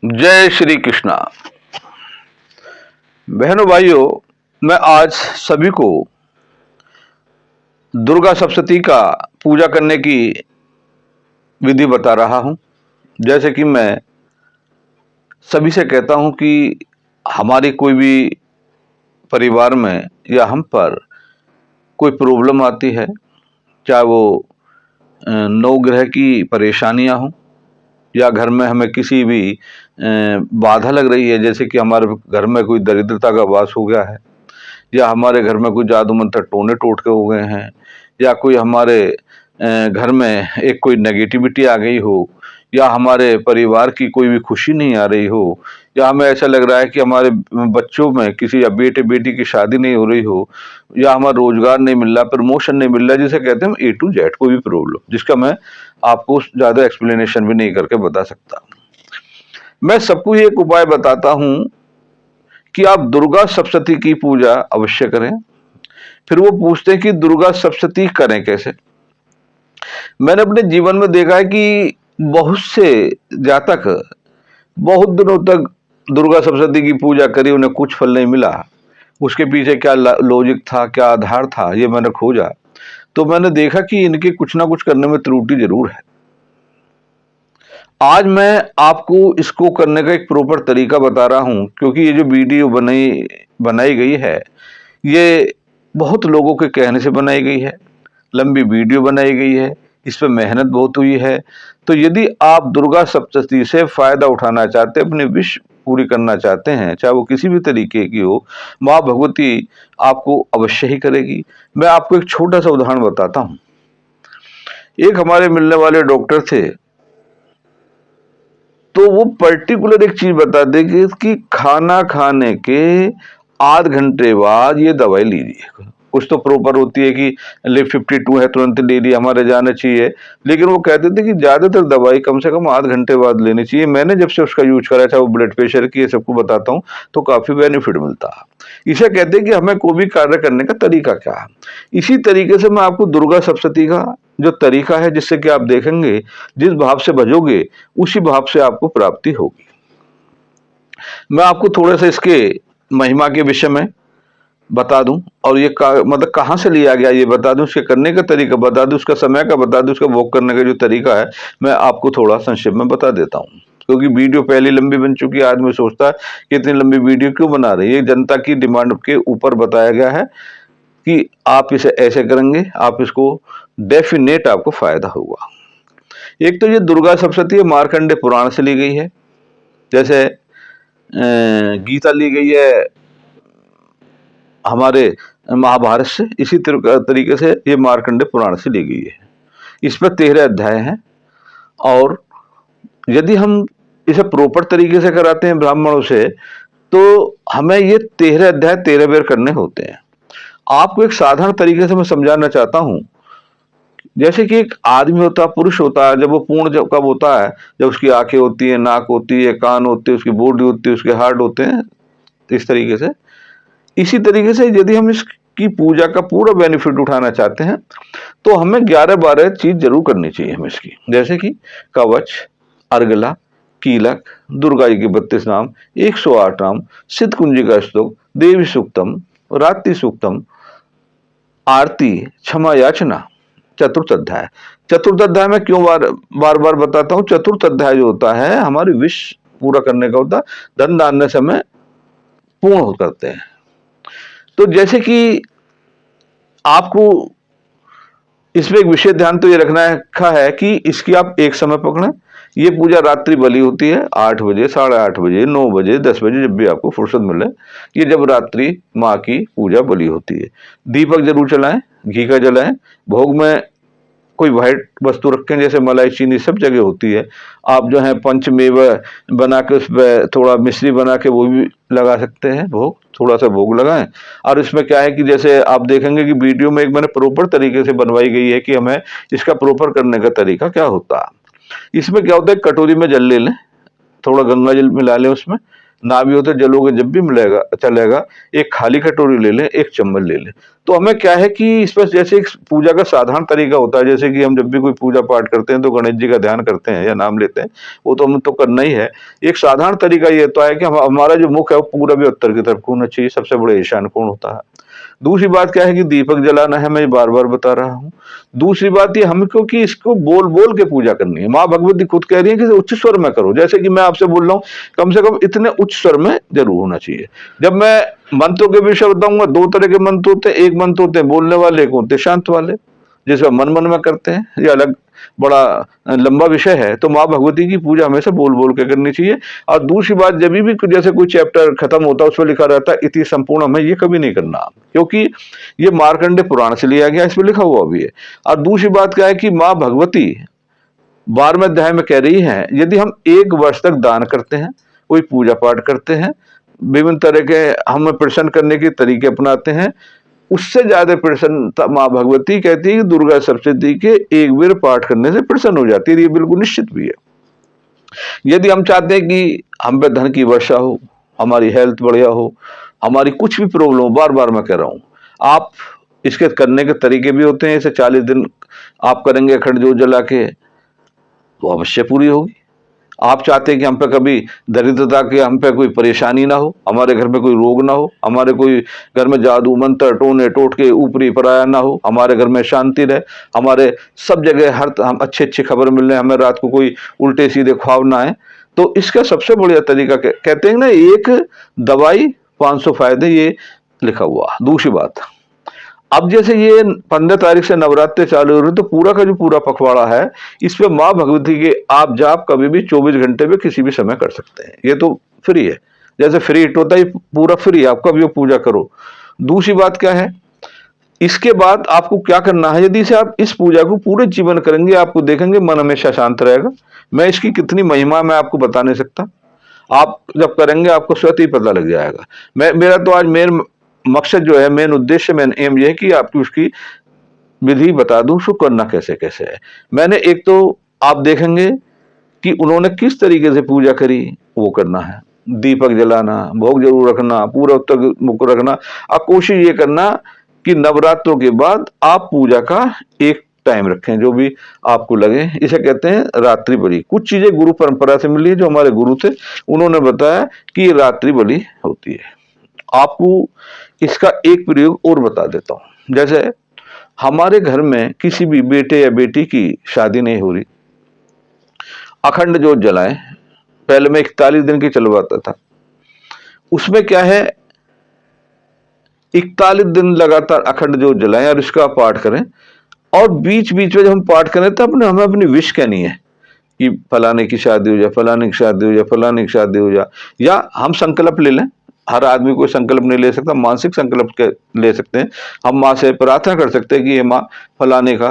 जय श्री कृष्णा। बहनों भाइयों, मैं आज सभी को दुर्गा सप्तशती का पूजा करने की विधि बता रहा हूं। जैसे कि मैं सभी से कहता हूं कि हमारी कोई भी परिवार में या हम पर कोई प्रॉब्लम आती है, चाहे वो नवग्रह की परेशानियां हों या घर में हमें किसी भी बाधा लग रही है, जैसे कि हमारे घर में कोई दरिद्रता का वास हो गया है, या हमारे घर में कोई जादू मंत्र टोने टोटके हो गए हैं, या कोई हमारे घर में एक कोई नेगेटिविटी आ गई हो, या हमारे परिवार की कोई भी खुशी नहीं आ रही हो, या हमें ऐसा लग रहा है कि हमारे बच्चों में किसी या बेटे बेटी की शादी नहीं हो रही हो, या हमारा रोजगार नहीं मिल रहा, प्रमोशन नहीं मिल रहा, जिसे कहते हैं A to Z कोई भी प्रॉब्लम, जिसका मैं आपको ज़्यादा एक्सप्लेनेशन भी नहीं करके बता सकता। मैं सबको ये एक उपाय बताता हूँ कि आप दुर्गा सप्तशती की पूजा अवश्य करें। फिर वो पूछते हैं कि दुर्गा सप्तशती करें कैसे। मैंने अपने जीवन में देखा है कि बहुत से जातक बहुत दिनों तक दुर्गा सप्तशती की पूजा करी, उन्हें कुछ फल नहीं मिला। उसके पीछे क्या लॉजिक था, क्या आधार था, ये मैंने खोजा तो मैंने देखा कि इनके कुछ ना कुछ करने में त्रुटि जरूर है। आज मैं आपको इसको करने का एक प्रॉपर तरीका बता रहा हूं, क्योंकि ये जो वीडियो बनाई गई है, ये बहुत लोगों के कहने से बनाई गई है, लंबी वीडियो बनाई गई है, इस पे मेहनत बहुत हुई है। तो यदि आप दुर्गा सप्तशती से फायदा उठाना चाहते हैं, अपनी विश पूरी करना चाहते हैं, चाहे वो किसी भी तरीके की हो, माँ भगवती आपको अवश्य ही करेगी। मैं आपको एक छोटा सा उदाहरण बताता हूँ। एक हमारे मिलने वाले डॉक्टर थे, तो वो पर्टिकुलर एक चीज बता दे कि खाना खाने के आध घंटे बाद ये दवाई लीजिए। कुछ तो प्रॉपर होती है कि लिप 52 है, तुरंत ले ली, हमारे जाना चाहिए, लेकिन वो कहते थे कि ज्यादातर दवाई कम से कम आध घंटे बाद लेनी चाहिए। मैंने जब से उसका यूज करा, चाहे वो ब्लड प्रेशर की, ये सबको बताता हूँ, तो काफी बेनिफिट मिलता है। इसे कहते हैं कि हमें कोई भी कार्य करने का तरीका क्या है। इसी तरीके से मैं आपको दुर्गा सप्तशती का जो तरीका है, जिससे कि आप देखेंगे जिस भाव से भजोगे उसी भाव से आपको प्राप्ति होगी। मैं आपको थोड़ा सा इसके महिमा के विषय में बता दूं, और ये मतलब कहाँ से लिया गया ये बता दूं, उसके करने का तरीका बता दूं, उसका समय का बता दूं, उसका भोग करने का जो तरीका है मैं आपको थोड़ा संक्षेप में बता देता हूँ। क्योंकि वीडियो पहले लंबी बन चुकी है, आदमी सोचता है कि इतनी लंबी वीडियो क्यों बना रही है। ये जनता की डिमांड के ऊपर बताया गया है कि आप इसे ऐसे करेंगे, आप इसको डेफिनेट आपको फायदा होगा। एक तो ये दुर्गा सप्तशती मार्कंडे पुराण से ली गई है, जैसे गीता ली गई है हमारे महाभारत से, इसी तरीके से ये मार्कंडे पुराण से ली गई है। इसमें 13 अध्याय हैं, और यदि हम इसे प्रॉपर तरीके से कराते हैं ब्राह्मणों से, तो हमें ये 13 अध्याय 13 बार करने होते हैं। आपको एक साधारण तरीके से मैं समझाना चाहता हूं। जैसे कि एक आदमी होता है, पुरुष होता है, जब वो पूर्ण जब कब होता है, जब उसकी आंखें होती है, नाक होती है, कान होते हैं, उसकी बॉडी होती है, उसके हार्ट होते हैं, इस तरीके से। इसी तरीके से यदि हम इसकी पूजा का पूरा बेनिफिट उठाना चाहते हैं, तो हमें 11-12 चीज जरूर करनी चाहिए हमें इसकी। जैसे कि कवच, अर्गला, कीलक, दुर्गा जी के 32 नाम, 108 नाम, सिद्ध कुंजिका स्तोत्र, देवी सूक्तम, रात्रि सूक्तम, आरती, क्षमा याचना, चतुर्थ अध्याय। चतुर्थ अध्याय में क्यों बार बार बताता हूं, चतुर्थ अध्याय जो होता है हमारी विश पूरा करने का होता है, धन दान से हमें पूर्ण करते हैं। तो जैसे कि आपको इसमें एक विशेष ध्यान तो ये रखा है कि इसकी आप एक समय पकड़ें। ये पूजा रात्रि बलि होती है 8 बजे, 8:30 बजे, 9 बजे, 10 बजे, जब भी आपको फुर्सत मिले। ये जब रात्रि माँ की पूजा बलि होती है। दीपक जरूर जलाएं, घी का जलाएं, भोग में कोई व्हाइट वस्तु रखें, जैसे मलाई चीनी सब जगह होती है। आप जो है पंचमेव बना के उस पर थोड़ा मिश्री बना के वो भी लगा सकते हैं भोग, थोड़ा सा भोग लगाएं। और इसमें क्या है कि जैसे आप देखेंगे कि वीडियो में एक मैंने प्रॉपर तरीके से बनवाई गई है कि हमें इसका प्रॉपर करने का तरीका क्या होता है। इसमें क्या होता है, कटोरी में जल ले लें, थोड़ा गंगा जल मिला लें उसमें, ना भी हो तो जलोगे जब भी मिलेगा चलेगा, एक खाली कटोरी ले लें, एक चम्मच ले लें। तो हमें क्या है कि इस पर जैसे एक पूजा का साधारण तरीका होता है, जैसे कि हम जब भी कोई पूजा पाठ करते हैं तो गणेश जी का ध्यान करते हैं या नाम लेते हैं, वो तो हमें तो करना ही है। एक साधारण तरीका ये तो है कि हमारा जो मुख है वो पूरा भी उत्तर की तरफ होना चाहिए, सबसे बड़ा ईशान कोण होता है। दूसरी बात क्या है कि दीपक जलाना है, मैं बार बार बता रहा हूँ। दूसरी बात ये हमको कि इसको बोल बोल के पूजा करनी है। माँ भगवती खुद कह रही है कि उच्च स्वर में करो, जैसे कि मैं आपसे बोल रहा हूँ, कम से कम इतने उच्च स्वर में जरूर होना चाहिए। जब मैं मंत्रों के विषय बताऊंगा, दो तरह के मंत्र होते हैं, एक मंत्र होते हैं बोलने वाले, एक होते हैं शांत वाले, जिसका मन मन में करते हैं, ये अलग बड़ा लंबा विषय है। तो माँ भगवती की पूजा हमेशा बोल बोल के करनी चाहिए। और दूसरी बात, जब भी जैसे कोई चैप्टर खत्म होता है उस पर लिखा रहता है इति संपूर्ण, हमें ये कभी नहीं करना, क्योंकि ये मार्कंडे पुराण से लिया गया, इस पर लिखा हुआ भी है। और दूसरी बात क्या है कि माँ भगवती 12वें अध्याय में कह रही है, यदि हम 1 वर्ष तक दान करते हैं, कोई पूजा पाठ करते हैं, विभिन्न तरह के हमें प्रसन्न करने के तरीके अपनाते हैं, उससे ज्यादा प्रसन्नता माँ भगवती कहती है कि दुर्गा सप्तशती के एक बार पाठ करने से प्रसन्न हो जाती है। ये बिल्कुल निश्चित भी है। यदि हम चाहते हैं कि हम पे धन की वर्षा हो, हमारी हेल्थ बढ़िया हो, हमारी कुछ भी प्रॉब्लम हो, बार बार मैं कह रहा हूं, आप इसके करने के तरीके भी होते हैं। इसे 40 दिन आप करेंगे अखंड ज्योत जला के, वो अवश्य पूरी होगी। आप चाहते हैं कि हम पे कभी दरिद्रता की हम पे कोई परेशानी ना हो, हमारे घर में कोई रोग ना हो, हमारे कोई घर में जादू मंत्र टोने टोटके ऊपरी पराया ना हो, हमारे घर में शांति रहे, हमारे सब जगह हर हम अच्छी अच्छी खबर मिल रहे, हमें रात को कोई उल्टे सीधे ख्वाब ना आए, तो इसका सबसे बढ़िया तरीका कहते हैं ना, एक दवाई 500 फायदे, ये लिखा हुआ। दूसरी बात, अब जैसे ये 15 तारीख से नवरात्रि चालू हो रहे, तो पूरा का जो पूरा पखवाड़ा है, इस पे माँ भगवती के आप जाप कभी भी 24 घंटे में किसी भी समय कर सकते हैं। ये तो फ्री है, जैसे फ्री हिट होता है, पूरा फ्री है, आप कभी पूजा करो। दूसरी बात क्या है, इसके बाद आपको क्या करना है, यदि से आप इस पूजा को पूरे जीवन करेंगे, आपको देखेंगे मन हमेशा शांत रहेगा। मैं इसकी कितनी महिमा मैं आपको बता नहीं सकता, आप जब करेंगे आपको स्वतः ही पता लग जाएगा। मेरा तो आज मेन मकसद जो है, मेन उद्देश्य, मेन एम ये है कि आपकी उसकी विधि बता दूं, उसको करना कैसे कैसे है। मैंने एक तो आप देखेंगे कि उन्होंने किस तरीके से पूजा करी, वो करना है। दीपक जलाना, भोग जरूर रखना, पूरा उत्तर मुख रखना। अब कोशिश ये करना कि नवरात्रों के बाद आप पूजा का एक टाइम रखें, जो भी आपको लगे। इसे कहते हैं रात्रि बलि। कुछ चीजें गुरु परंपरा से मिली है, जो हमारे गुरु थे उन्होंने बताया कि ये रात्रि बलि होती है। आपको इसका एक प्रयोग और बता देता हूं। जैसे हमारे घर में किसी भी बेटे या बेटी की शादी नहीं हो रही, अखंड ज्योत जलाएं। पहले मैं 41 दिन की चलवाता था, उसमें क्या है, 41 दिन लगातार अखंड ज्योत जलाएं और इसका पाठ करें। और बीच बीच में जब हम पाठ करें तो हमें अपनी विश कहनी है कि फलाने की शादी हो जाए, फलाने की शादी हो जाए, फलाने की शादी हो जाए। या हम संकल्प ले लें, हर आदमी कोई संकल्प नहीं ले सकता, मानसिक संकल्प ले सकते हैं। हम माँ से प्रार्थना कर सकते हैं कि ये माँ फलाने का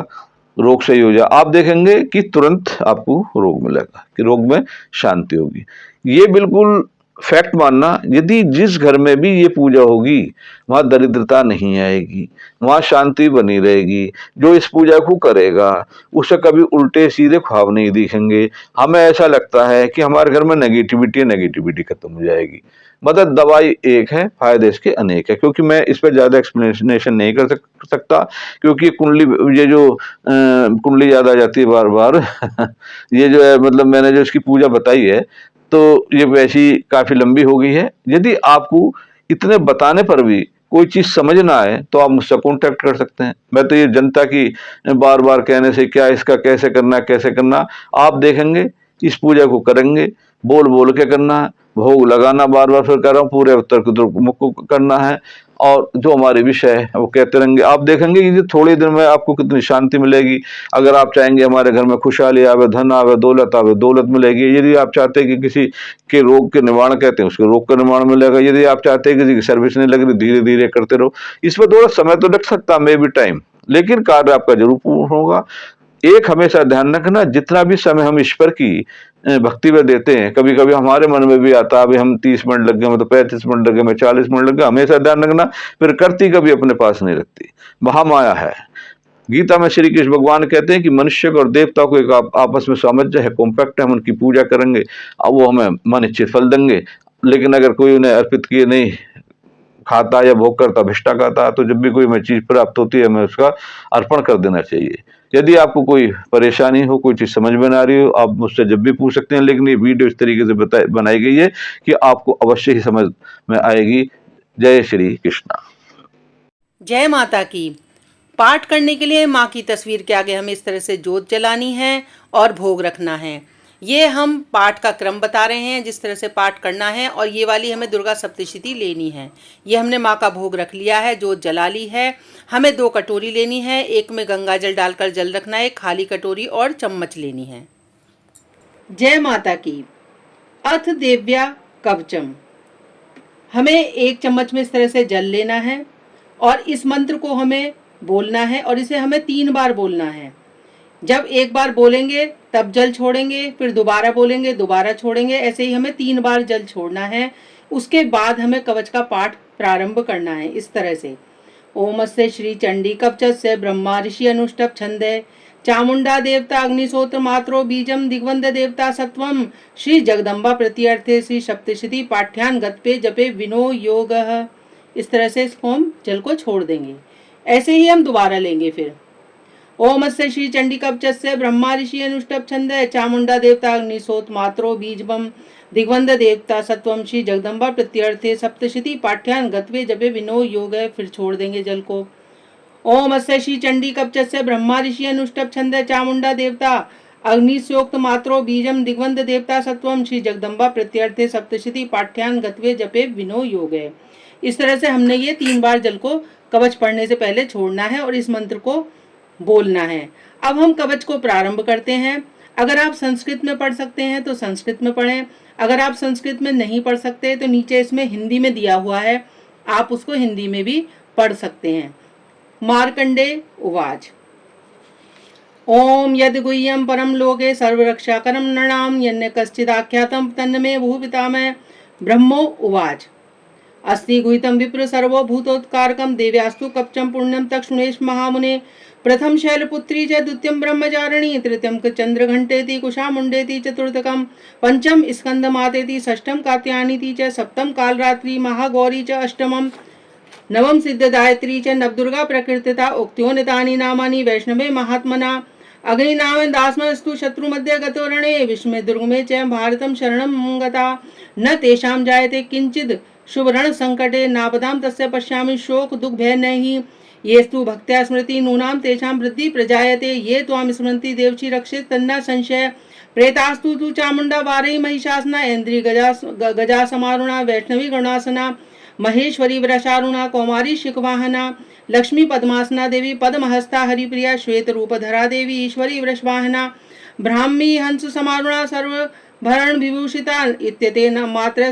रोग सही हो जाए। आप देखेंगे कि तुरंत आपको रोग मिलेगा, कि रोग में शांति होगी। ये बिल्कुल फैक्ट मानना, यदि जिस घर में भी ये पूजा होगी वहां दरिद्रता नहीं आएगी, वहां शांति बनी रहेगी। जो इस पूजा को करेगा उसे कभी उल्टे सीधे ख्वाब नहीं दिखेंगे। हमें ऐसा लगता है कि हमारे घर में नेगेटिविटी खत्म हो जाएगी। मतलब दवाई एक है, फायदे इसके अनेक है। क्योंकि मैं इस पर ज्यादा एक्सप्लेनेशन नहीं कर सकता, क्योंकि कुंडली, ये जो कुंडली याद आ जाती है बार बार ये जो है, मतलब मैंने जो इसकी पूजा बताई है तो ये वैसी काफी लंबी हो गई है। यदि आपको इतने बताने पर भी कोई चीज समझ ना आए तो आप मुझसे कॉन्टेक्ट कर सकते हैं। मैं तो ये जनता की बार बार कहने से क्या, इसका कैसे करना, आप देखेंगे इस पूजा को करेंगे, बोल बोल के करना है, भोग लगाना, बार बार फिर कर रहा हूँ, पूरे उत्तर को मुख को करना है, और जो हमारे विषय है वो कहते रहेंगे। आप देखेंगे कि थोड़ी देर में आपको कितनी शांति मिलेगी। अगर आप चाहेंगे हमारे घर में खुशहाली आवे, धन आवे, दौलत मिलेगी। यदि आप चाहते हैं कि किसी के रोग के निवारण, कहते हैं उसके रोग का निवारण मिलेगा। यदि आप चाहते हैं किसी की सर्विस नहीं लग रही, धीरे धीरे करते रहो। इसमें थोड़ा समय तो लग सकता, मे बी टाइम, लेकिन कार्य आपका जरूर पूर्ण होगा। एक हमेशा ध्यान रखना, जितना भी समय हम ईश्वर की भक्ति में देते हैं, कभी कभी हमारे मन में भी आता है अभी हम 30 मिनट लग गए, मतलब 35 मिनट लग गए, मैं 40 मिनट लग गए। हमेशा ध्यान रखना, फिर करती कभी अपने पास नहीं रखती, महामाया है। गीता में श्री कृष्ण भगवान कहते हैं कि मनुष्य और देवता को एक आपस में सामंजस्य है, कॉम्पैक्ट है, हम उनकी पूजा करेंगे, अब वो हमें मन इच्छित फल देंगे। लेकिन अगर कोई उन्हें अर्पित किए नहीं खाता या भोग करता भिष्टा खाता, तो जब भी कोई हमें चीज प्राप्त होती है हमें उसका अर्पण कर देना चाहिए। यदि आपको कोई परेशानी हो, कोई चीज समझ में ना आ रही हो, आप मुझसे जब भी पूछ सकते हैं, लेकिन ये वीडियो इस तरीके से बनाई गई है कि आपको अवश्य ही समझ में आएगी। जय श्री कृष्णा। जय माता की। पाठ करने के लिए माँ की तस्वीर के आगे हमें इस तरह से जोत जलानी है और भोग रखना है। ये हम पाठ का क्रम बता रहे हैं, जिस तरह से पाठ करना है। और ये वाली हमें दुर्गा सप्तशती लेनी है। ये हमने माँ का भोग रख लिया है, जोत जला ली है। हमें 2 कटोरी लेनी है, एक में गंगा जल डालकर जल रखना है, एक खाली कटोरी और चम्मच लेनी है। जय माता की। अथ देव्या कवचम। हमें 1 चम्मच में इस तरह से जल लेना है और इस मंत्र को हमें बोलना है और इसे हमें 3 बार बोलना है। जब 1 बार बोलेंगे तब जल छोड़ेंगे, फिर दोबारा बोलेंगे, दोबारा छोड़ेंगे। ऐसे ही हमें 3 बार जल छोड़ना है। उसके बाद हमें कवच का पाठ प्रारंभ करना है इस तरह से। ओमस्य श्री चंडी कवचस्य ब्रह्मा ऋषि अनुष्टप छंदे चामुंडा देवता अग्निशोत्र मात्रो बीजम दिग्वंद देवता सत्वम श्री जगदम्बा प्रत्यर्थे श्री सप्तशती पाठ्यान गत्पे जपे विनो योग। इस तरह से इसको हम जल को छोड़ देंगे। ऐसे ही हम दोबारा लेंगे। फिर ओमस्य श्री चंडी कवचस्य ब्रह्मा ऋषि अनुष्टप छंदे चामुंडा देवता अग्निशोत मात्रो बीजबम दिग्वंद देवता सत्वम श्री जगदम्बा प्रत्यर्थे सप्तशती पाठ्यान गत्वे जपे विनो योग। फिर छोड़ देंगे जल को। ओमस्य श्री चंडी कवचस्य ब्रह्मा ऋषि अनुष्टप छंदे चामुंडा देवता अग्निशोक्त मात्रो बीजम दिग्वंद देवता सत्वम श्री जगदम्बा प्रत्यर्थे सप्तशती पाठ्यान गत्वे जपे विनो योग। इस तरह से हमने ये 3 बार जल को कवच पढ़ने से पहले छोड़ना है और इस मंत्र को बोलना है। अब हम कवच को प्रारंभ करते हैं। अगर आप संस्कृत में पढ़ सकते हैं तो संस्कृत में पढ़ें। अगर आप संस्कृत में नहीं पढ़ सकते तो नीचे इसमें हिंदी में दिया हुआ है, आप उसको हिंदी में भी पढ़ सकते हैं। मार्कंडे उवाच। ओम यद गुह्यम परम लोके सर्वरक्षाकरम नृणाम यन्य कश्चिदाख्यातम तन्मे भूपितामह। ब्रह्मो उवाच। अस्ति गुहितं विप्र सर्वो भूतोत्कारकं देव्यास्तु कवचं पुण्यं तक्षुणेश महामुने। प्रथम शैलपुत्री च द्वितीयं ब्रह्मचारिणी तृतीयं चंद्रघंटेति कुशामुंडेति चतुर्थकं पंचम स्कंदमातेति षष्ठम कात्यायनीति च सप्तम कालरात्रि महागौरी च अष्टमं नवम सिद्धदायत्री च नवदुर्गा प्रकृतिता उक्त्योनितानि नामानि वैष्णवे महात्मना। अग्निनाम दास्मस्तु शत्रु मध्य गतो रणे विस्मे दुर्गमे च भारतं शरणं गता। न तेषां जायते किंचिद शुभ रण संकटे नापदाम तस्य पश्यामि शोक दुख भय नहीं। येस्तु भक्त्या स्मृति नूनाम तेषां वृद्धि प्रजायते ये त्वां स्मरन्ति देवशी रक्षित तन्ना संशय। प्रेतास्तु तु चामुंडा वारई महिषासना इंद्री गजा समारुणा वैष्णवी गणासना महेश्वरी वृषारुणा कौमारी शिखवाहना लक्ष्मी पद्मासना देवी पद्महस्ता हरिप्रिया श्वेत रूपधरा देवी ईश्वरी वृषवाहना ब्राह्मी हंस समारुणा सर्व भरण विभूषिता इत्यतेन मात्र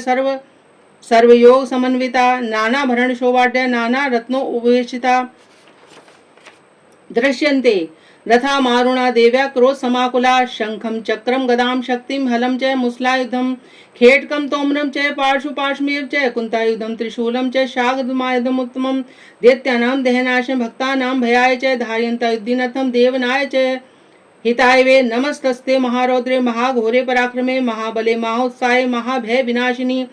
सर्वयोग समन्विता नाना भरण शोभाढ्य नाना रत्नो उपवेशिता दृश्यन्ते रथा मारुणा देव्या क्रोध समाकुला शंखम चक्रम गदाम शक्तिम हलम च मुसलायुधम खेटकम तोमरम च पार्श्वपार्श्वमेव च कुंतायुधम त्रिशूलम च शागदमायुधम उत्तमम दैत्यानां दहनाशं भक्तानां भयाय च धारयन्तयुद्धीनथं देवनाय च हिताय वे नमस्तस्ते महारौद्रे महाघोरे पराक्रमे महाबले महाउत्साहे महाभय विनाशिनी।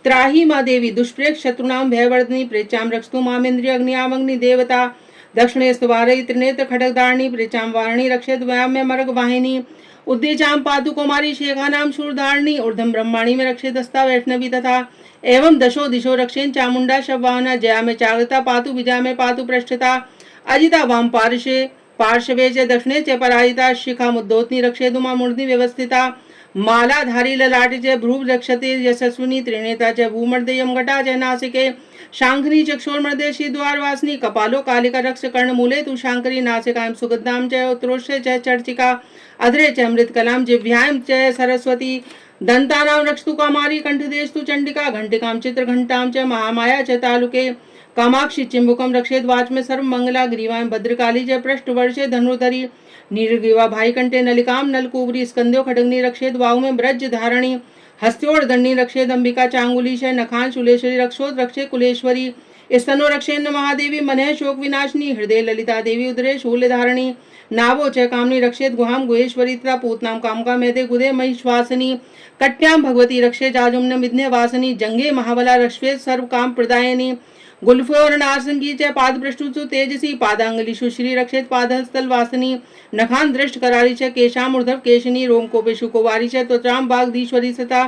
त्राही माँ देवी दुष्प्रेक्ष शत्रुनाम भयवर्धिनी प्रेचाम रक्षतु मामेन्द्रिय अग्नियामग्नि देवता दक्षिणे स्तवारयि त्रिनेत्र खड्गधारिणी प्रेचाम वारिणी रक्षेत व्याम्य मर्ग वाहिनी उद्देचाम पातु कुमारी शेखानाम शूरधारिणी ऊर्धम ब्रह्माणी में रक्षे दस्ता वैष्णवी तथा एवं दशो दिशो रक्षेन चामुंडा शववाहना जया में जागृता पातु विजया में पातु पृष्ठता अजिता वाम पार्श्वे च दक्षिणे च पराजिता शिखा मुद्दोत्नी रक्षेदुमा मूर्धनि व्यवस्थिता मालाधारी ललाटे च भ्रूव रक्षते यशस्विनी त्रिनेता च भूमर्दे यमघटा च नासिके शांखनी चक्षुर्मर्देशी द्वारवासिनी कपालो कालिका रक्ष कर्णमूले तु शांकरी नासिकां सुगद्धां च उत्रोष्य च चर्चिका अधरे च अमृतकलां जिह्वायां च सरस्वती दंतानां रक्षतु कामारी कंठदेस्तु चंडिका घंटिकां चित्रघंटां च महामाया च तालुके कामाक्षी चिंबुकम रक्षेत वाच में सर्वमंगला ग्रीवां भद्रकाली च पृष्ठवर्षे धनुर्धरी नीरग्रीवा भाई कंठे नलिकाम नलकुबरी स्कंदो खडग्नि रक्षेत वाहु में ब्रज धारणी हस्त्योर दंडी रक्षेत अंबिका चांगुली शय नखान शूलेश्वरी रक्षोत रक्षे कुलेश्वरी स्तनो रक्षेन्न महादेवी मनः शोक विनाशिनी हृदय ललिता देवी उदरे शूल धारणी नावो च कामनी रक्षेत गुहाम गुहेश्वरी तथा पूतनाम कामका मेदे गुदे महिश्वासिनी कट्याम भगवती रक्षे जाजुम्न मिध्ने वासनी जंगे महाबला रक्षे सर्व काम प्रदायनी गुल्फोरनासंगी च पादपृष्ठुषु तेजसी पादांगलिषु श्री रक्षेत पादहस्तल वासनी नखान दृष्ट करारी च केशाम ऊर्ध्व केशनी रोमकोपेशु कुवारी च त्वचाम बागधीश्वरी सता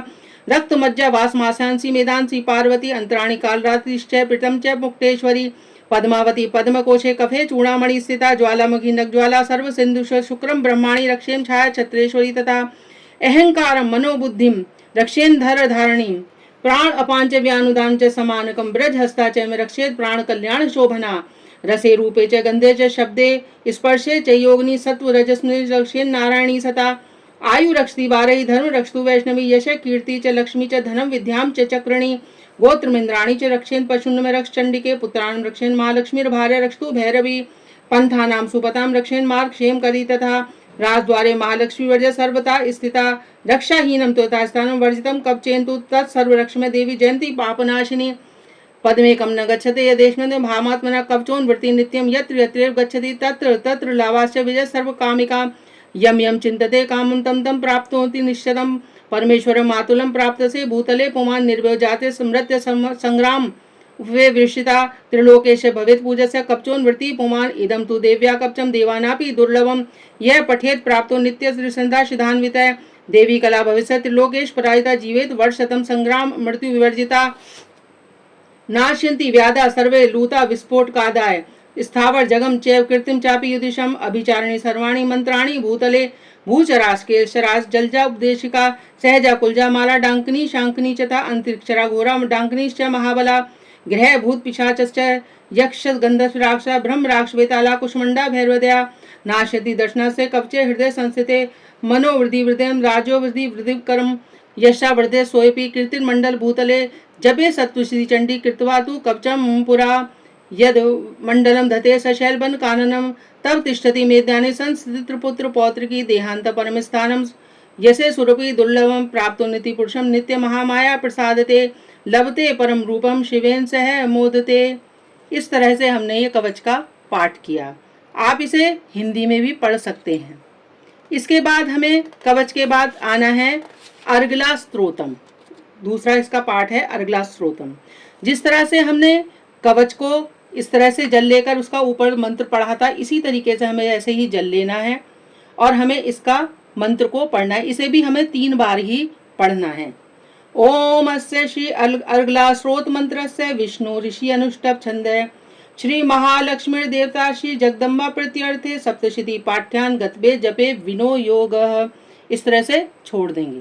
रक्त मज्जा वासमासांसी मेदांसी पार्वती अंतराणी कालरात्रिश्च पृतम च मुक्तेश्वरी पद्मावती पद्मकोशे कफे चूड़ामणि स्थिता ज्वालामुखी नगज्वाला सर्व सिंधुष शुक्रम ब्रह्माणी रक्षेम छाया छत्रेश्वरी तथा अहंकारम मनोबुद्धिम रक्षेन धर धारणी प्राण अपांच व्यानुदान च समानकम ब्रज हस्ता च में रक्षेत प्राण कल्याण शोभना रसे रूपे च गंधे च शब्दे स्पर्शे च योगिनी सत्व रजस्मि रक्षेन नारायणी सता आयु रक्षति बारही धर्म रक्षतु वैष्णवी यश कीर्ति च लक्ष्मी च धनम विद्याम च चक्रणी गोत्रमिंद्राणी च रक्षेन पशुन में रक्ष चंडिके पुत्रान रक्षेन महालक्ष्मी भार्य रक्षतु भैरवी पंथानाम सुपताम रक्षेन मार्ग क्षेम करी तथा राजद्वारे महालक्ष्मी वर्ज सर्वता स्थिता रक्षाहीनम तथा स्थानम वर्जितम कवचेन्तु तत्सर्वरक्ष में देवी जयंती पापनाशिनी पद्मेकम न गच्छते यदेशमें भामात्मना कवचोन वृत्ति नित्यम यत्र यत्र गच्छति तत्र तत्र लावाश्च विजय सर्व कामिका यम यम चिंतते कामं तम तम प्राप्तोति निश्चतम परमेश्वरम मातुलम प्राप्त से भूतले पुमान निर्भय जाते समृत्य संग्राम वे वृषिता त्रिलोकेश भवेत पूजस्य कवचोन वृत्ति पुमान इदम तु देव्या कवचम देवानापि दुर्लभम यह पठेत प्राप्तो नित्य श्रीसंधा सिद्धान्वित देवी कला भविष्य त्रिलोकेश पराजिता जीवेत वर्षतम संग्राम मृत्यु विवर्जिता नाश्यन्ति व्याधा सर्वे लूता विस्फोट कादाय स्थावर जगम चैव कृत्रिम चापि युदिशम अभिचारिणी सर्वाणी मंत्राणी भूतले भूचरास केशरास जलजा उपदेशिका सहजा कुलजा माला डांकनी शांकनी चता अंतरिक्षरा घोरा डांकनीश्च महाबला ग्रह भूत पिशाचश्च यक्ष गंधर्व राक्षा ब्रह्म राक्ष वेताला कुष्मंडा भैरवदया नाशति दर्शनस्य कवचे हृदय संस्थिते मनोवृद्धि हृदयम राजो वृद्धि वृद्धि कर्म यशा वृद्धे सोयपि कीर्तिर्मंडल भूतले जपे सत्वश्री चंडी कृत्वा तु कवचम पुरा यद मंडलम धते सशैलबन काननम तब तिष्ठति मेद्यानि संस्थित पुत्र पौत्र की देहांत परम स्थानम यसे सुरपि दुर्लभम प्राप्तो निति पुरुषम नित्य महामाया प्रसादते लभते परम रूपम शिवेन सह मोदते। इस तरह से हमने ये कवच का पाठ किया। आप इसे हिंदी में भी पढ़ सकते हैं। इसके बाद हमें कवच के बाद आना है अर्गला स्त्रोतम। दूसरा इसका पाठ है अर्गला स्त्रोतम। जिस तरह से हमने कवच को इस तरह से जल लेकर उसका ऊपर मंत्र पढ़ा था, इसी तरीके से हमें ऐसे ही जल लेना है और हमें इसका मंत्र को पढ़ना है। इसे भी हमें 3 बार ही पढ़ना है। ओम अस्य श्री अर्गला स्रोत मंत्रस्य विष्णु ऋषि अनुष्टभ छंदः श्री महालक्ष्मी देवता श्री जगदम्बा प्रत्यर्थे सप्तशती पाठ्यान गतबे जपे विनो योग। इस तरह से छोड़ देंगे।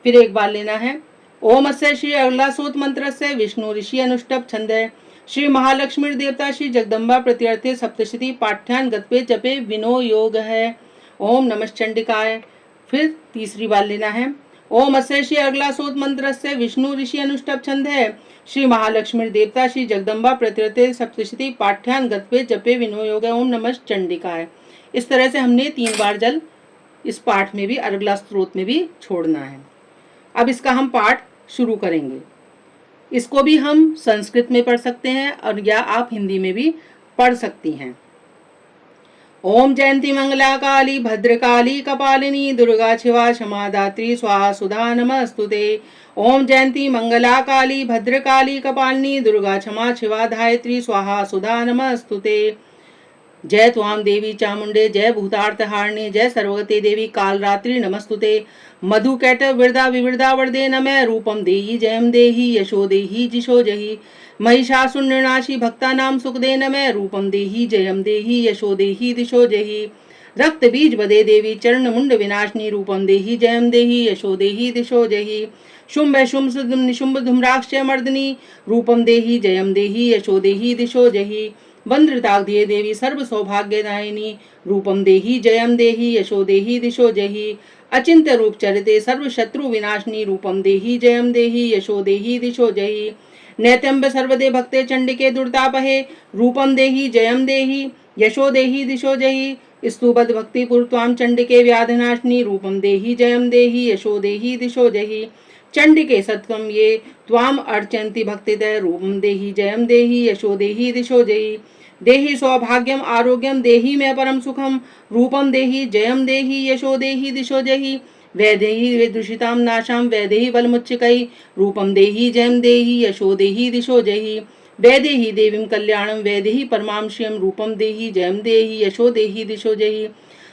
फिर एक बार लेना है। ओम अस्य श्री अर्गला स्रोत मंत्रस्य विष्णु ऋषि अनुष्टभ छंदः श्री महालक्ष्मी देवता श्री जगदम्बा प्रत्यर्थे सप्तशती पाठ्यान गतबे जपे विनो योग है। ओम नमः चंडिकाय। फिर तीसरी बार लेना है। ओम अस्य श्री अर्गला स्रोत मंत्रस्य विष्णु ऋषि अनुष्टभ छंदः श्री महालक्ष्मी देवता श्री जगदम्बा प्रत्यर्थे सप्तशती पाठ्यान गतबे जपे विनो योग। ओम नमः चंडिकाय। इस तरह से हमने 3 बार जल इस पाठ में भी अर्गला स्त्रोत में भी छोड़ना है। अब इसका हम पाठ शुरू करेंगे। इसको भी हम संस्कृत में पढ़ सकते हैं और या आप हिंदी में भी पढ़ सकती हैं। ओम जयंती मंगला काली भद्रकाली कपालिनी दुर्गा शिवा क्षमा दात्री स्वाहा सुधा नमस्तुते। ओम जयंती मंगला काली भद्रकाली कपालिनी दुर्गा क्षमा शिवा धायत्री स्वाहा सुधा नमस्तुते। जय त्वाम देवी चामुंडे जय भूतार्थहारिणी जय सर्वगते देवी कालरात्रि नमस्तुते। मधु कैट विरदा विवृदा वरदे नमः रूपम देहि जयम देहि यशो देहि जिशो जहि महिषासुर निर्नाशी भक्ता नाम सुख दे नमः रूपम देहि जयम देहि यशो देहि दिशो जहि रक्त बीज बदे देवी चरण मुंड विनाशनी रूपम देहि जयम देहि यशो देहि दिशो जहि शुंभ शुंभ निशुंभ धूम्राक्ष मर्दनी रूपम देहि जयम देहि यशो देहि दिशो जहि वंद्रताग्धे देवी सर्व सौभाग्यदायिनी रूपम देहि जयम देहि यशो देहि दिशो जहि अचिंत्य रूप चरिते सर्व शत्रु विनाशनी रूपम देहि जयम देहि यशो देहि दिशो जहि नैत्यंब सर्वदे भक्ते चंडिके दुर्तापहे रूपम देहि जयम देहि यशो देहि दिशो जहि स्तुबद भक्ति पुरत्वाम चंडिके व्याधनाशनी रूपम देहि जयम देहि यशो देहि दिशो जहि चंडिके सत्वम ये त्वाम अर्चन्ति भक्तिदय रूपम देहि जयम देहि यशो देहि दिशो जहि देहि सौभाग्यम आरोग्यम देहि में परम सुखम रूपम देहि जयम देहि यशो देहि दिशो जहि वैदेहि विदुषिताम नाशाम वैदेहि बलमुच्चिकै रूपम देहि जयम देहि यशो देहि दिशो जहि वैदेहि देवीं कल्याणम वैदेहि परमां श्रियं रूपम देहि जयम देहि यशो देहि दिशो जहि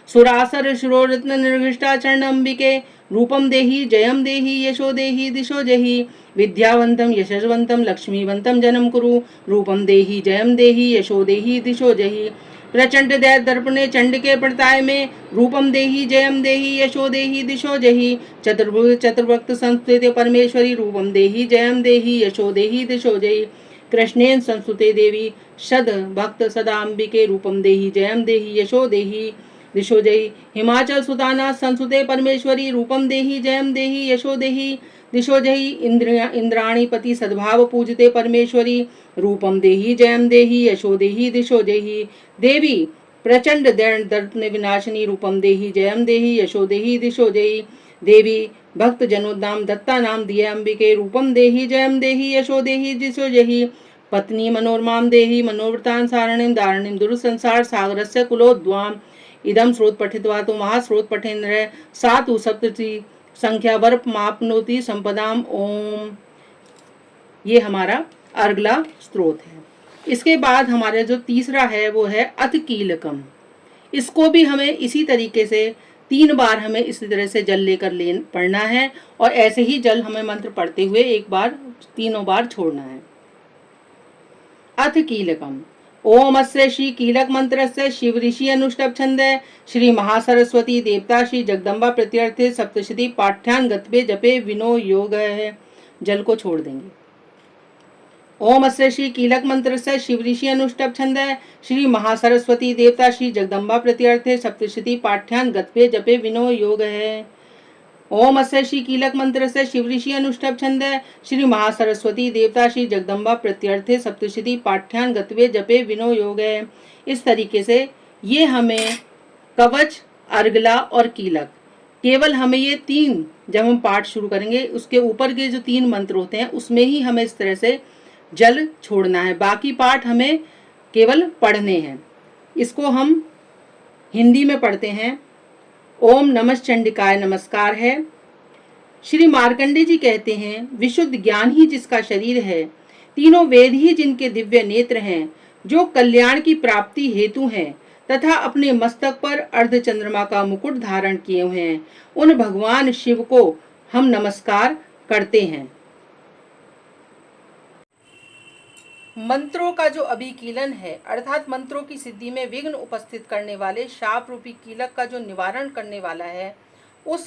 सुरासर शिरोरत्न निर्विष्टा चरणंबिके रूपम देहि जयम देहि यशो देहि दिशो जहि विद्यावंतम यशस्वंतम लक्ष्मीवंतम जन्म कुरु रूपम देहि जयम देहि यशो देहि दिशो जहि प्रचंड दैत दर्पणे चंड के प्रताय में रूपम देहि जयम देहि यशो देहि दिशो जहि चतुर्भुज चतुर्भक्त संस्कृत परमेश्वरी रूपम देहि जयम देहि यशो देहि दिशो जहि कृष्णेन संस्तुते देवी सद भक्त सदाम्बिके रूपम देहि जयम देहि यशो देहि दिशो जहि हिमाचल सुदाना संसुते परमेश्वरी रूपम देहि जयम देहि यशो देहि दिशो जहि इंद्राणी पति सद्भाव पूजते परमेश्वरी रूपम देहि जयम देहि यशो देहि दिशो जहि देवी प्रचंड दर्पण विनाशिनी रूपम देहि जयम देहि यशो देहि दिशो जहि देवी भक्त जनोद्दाम दत्ता नाम दिए अंबिके रूपम देहि जयम देहि यशो देहि दिशो जहि पत्नी मनोरमाम देहि मनोवृतान सारणिम दारणिम दुर्संसार सागरस्य कुलोद्वाम इदम स्रोत पठित्वा तो महास्रोत पठेन्द्र सातु सप्तति संख्या वर्प मापनोति संपदाम ओम। ये हमारा अगला स्रोत है। इसके बाद हमारा जो तीसरा है वो है अथ कीलकम। इसको भी हमें इसी तरीके से 3 बार हमें इसी तरह से जल लेकर पढ़ना है और ऐसे ही जल हमें मंत्र पढ़ते हुए एक बार 3 बार छोड़ना है। अथ कीलकम ओम अस्य श्री कीलक मंत्र से शिव ऋषि अनुष्टभ छंद श्री महासरस्वती देवता श्री जगदम्बा प्रत्यर्थे सप्तशती पाठ्यान गतवे जपे विनो योग है। जल को छोड़ देंगे। ओम अस्य श्री कीलक मंत्र से शिव ऋषि अनुष्टभ छंद श्री महासरस्वती देवता श्री जगदम्बा प्रत्यर्थे सप्तशती पाठ्यान गतवे जपे विनो योग है। ओम अस्य श्री कीलक मंत्र से शिव ऋषि अनुष्टभ छंद श्री महासरस्वती देवता श्री जगदम्बा प्रत्यर्थे सप्तशती पाठ्यान गतवे जपे विनो योग है। इस तरीके से ये हमें कवच, अर्गला और कीलक, केवल हमें ये 3 जब हम पाठ शुरू करेंगे उसके ऊपर के जो 3 मंत्र होते हैं उसमें ही हमें इस तरह से जल छोड़ना है। बाकी पाठ हमें केवल पढ़ने हैं। इसको हम हिंदी में पढ़ते हैं। ओम नमः चंडिकाय नमस्कार है। श्री मार्कंडे जी कहते हैं, विशुद्ध ज्ञान ही जिसका शरीर है, तीनों वेद ही जिनके दिव्य नेत्र हैं, जो कल्याण की प्राप्ति हेतु हैं तथा अपने मस्तक पर अर्ध चंद्रमा का मुकुट धारण किए हुए हैं, उन भगवान शिव को हम नमस्कार करते हैं। मंत्रों का जो अभिकीलन है अर्थात मंत्रों की सिद्धि में विघ्न उपस्थित करने वाले शाप रूपी कीलक का जो निवारण करने वाला है, उस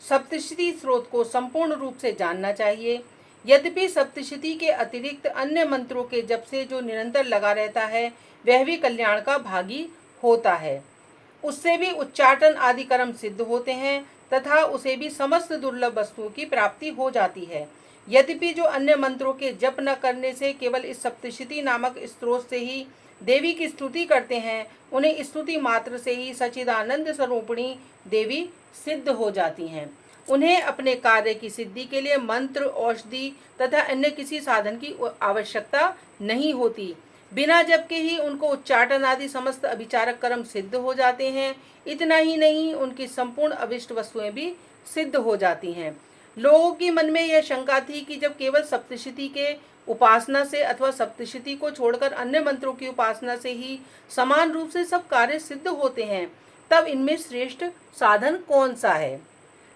सप्तशती स्रोत को संपूर्ण रूप से जानना चाहिए। यद्यपि सप्तशती के अतिरिक्त अन्य मंत्रों के जप से जो निरंतर लगा रहता है वह भी कल्याण का भागी होता है। उससे भी उच्चाटन आदि कर्म सिद्ध होते हैं तथा उसे भी समस्त दुर्लभ वस्तुओं की प्राप्ति हो जाती है। यद्यपि जो अन्य मंत्रों के जप न करने से केवल इस सप्तशती नामक स्त्रोत से ही देवी की स्तुति करते हैं, उन्हें स्तुति मात्र से ही सच्चिदानंद स्वरूपिणी देवी सिद्ध हो जाती हैं। उन्हें अपने कार्य की सिद्धि के लिए मंत्र, औषधि तथा अन्य किसी साधन की आवश्यकता नहीं होती। बिना जप के ही उनको उच्चाटन आदि समस्त अभिचारक कर्म सिद्ध हो जाते हैं। इतना ही नहीं, उनकी संपूर्ण अभिष्ट वस्तुएं भी सिद्ध हो जाती हैं। लोगों की मन में यह शंका थी कि जब केवल सप्तशती के उपासना से अथवा सप्तशती को छोड़कर अन्य मंत्रों की उपासना से ही समान रूप से सब कार्य सिद्ध होते हैं, तब इनमें श्रेष्ठ साधन कौन सा है।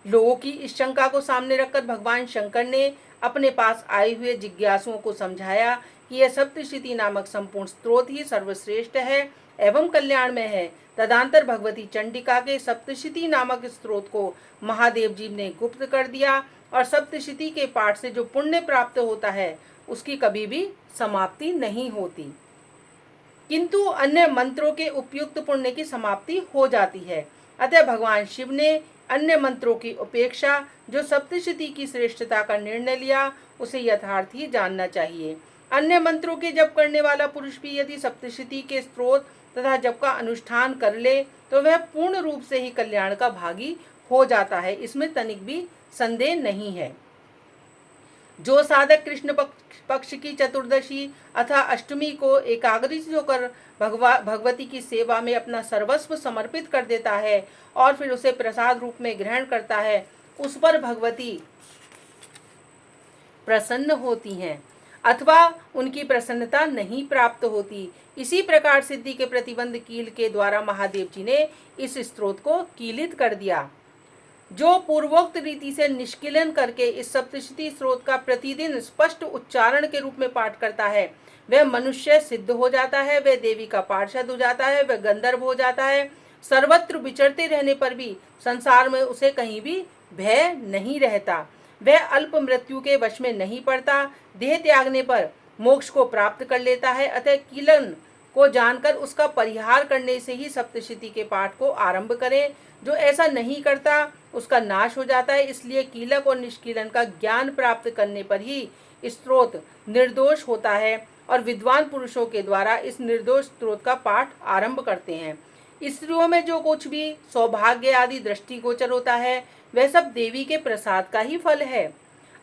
लोगों की इस शंका को सामने रखकर भगवान शंकर ने अपने पास आए हुए जिज्ञासुओं को समझाया कि यह सप्तशती नामक संपूर्ण स्त्रोत ही सर्वश्रेष्ठ है एवं कल्याण में है। तदांतर भगवती चंडिका के सप्तशती नामक स्त्रोत को महादेव जी ने गुप्त कर दिया और सप्तशती के पाठ से जो पुण्य प्राप्त होता है उसकी कभी भी समाप्ति नहीं होती, किंतु अन्य मंत्रों के उपयुक्त पुण्य की समाप्ति हो जाती है। अतः भगवान शिव ने अन्य मंत्रों की उपेक्षा जो सप्तशती की श्रेष्ठता का निर्णय लिया उसे यथार्थ ही जानना चाहिए। अन्य मंत्रों के जप करने वाला पुरुष भी यदि सप्तशती के स्त्रोत तथा जप का अनुष्ठान कर ले तो वह पूर्ण रूप से ही कल्याण का भागी हो जाता है, इसमें तनिक भी संदेह नहीं है। जो साधक कृष्ण पक्ष की चतुर्दशी अथवा अष्टमी को एकाग्रचित होकर भगवती की सेवा में अपना सर्वस्व समर्पित कर देता है और फिर उसे प्रसाद रूप में ग्रहण करता है, उस पर भगवती प्रसन्न होती हैं अथवा उनकी प्रसन्नता नहीं प्राप्त होती। इसी प्रकार सिद्धि के प्रतिबंध कील के द्वारा महादेव जी ने इस स्तोत्र को कीलित कर दिया। जो पूर्वोक्त रीति से निष्किलन करके इस सप्तशती स्रोत का प्रतिदिन स्पष्ट उच्चारण के रूप में पाठ करता है, वह मनुष्य सिद्ध हो जाता है, वह देवी का पार्षद हो जाता है, वह गंधर्व हो जाता है। सर्वत्र विचरते रहने पर भी संसार में उसे कहीं भी भय नहीं रहता। वह अल्प मृत्यु के वश में नहीं पड़ता, देह त्यागने पर मोक्ष को प्राप्त कर लेता है। अतः कीलन को जानकर उसका परिहार करने से ही सप्तशती के पाठ को आरंभ करें। जो ऐसा नहीं करता उसका नाश हो जाता है। इसलिए कीलक और निष्कीलन का ज्ञान प्राप्त करने पर ही स्तोत्र निर्दोष होता है और विद्वान पुरुषों के द्वारा इस निर्दोष स्तोत्र का पाठ आरंभ करते हैं। स्त्रियों में जो कुछ भी सौभाग्य आदि दृष्टिगोचर होता है वह सब देवी के प्रसाद का ही फल है।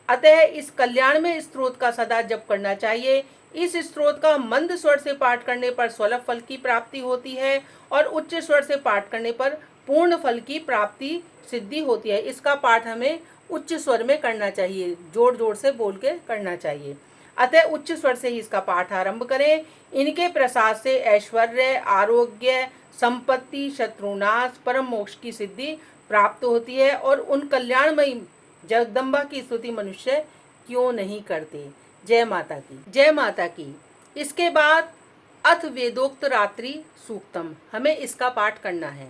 अतः इस कल्याण में स्तोत्र का सदा जप करना चाहिए। इस स्तोत्र का मंद स्वर से पाठ करने पर स्वल्प फल की प्राप्ति होती है और उच्च स्वर से पाठ करने पर पूर्ण फल की प्राप्ति सिद्धि होती है। इसका पाठ हमें उच्च स्वर में करना चाहिए, जोर जोर से बोल के करना चाहिए। अतः उच्च स्वर से ही इसका पाठ आरंभ करें। इनके प्रसाद से ऐश्वर्य, आरोग्य, संपत्ति, शत्रुनाश, परम मोक्ष की सिद्धि प्राप्त होती है और उन कल्याणमयी जगदम्बा की स्तुति मनुष्य क्यों नहीं करते। जय माता की, जय माता की। इसके बाद अथ वेदोक्त रात्रि सूक्तम, हमें इसका पाठ करना है।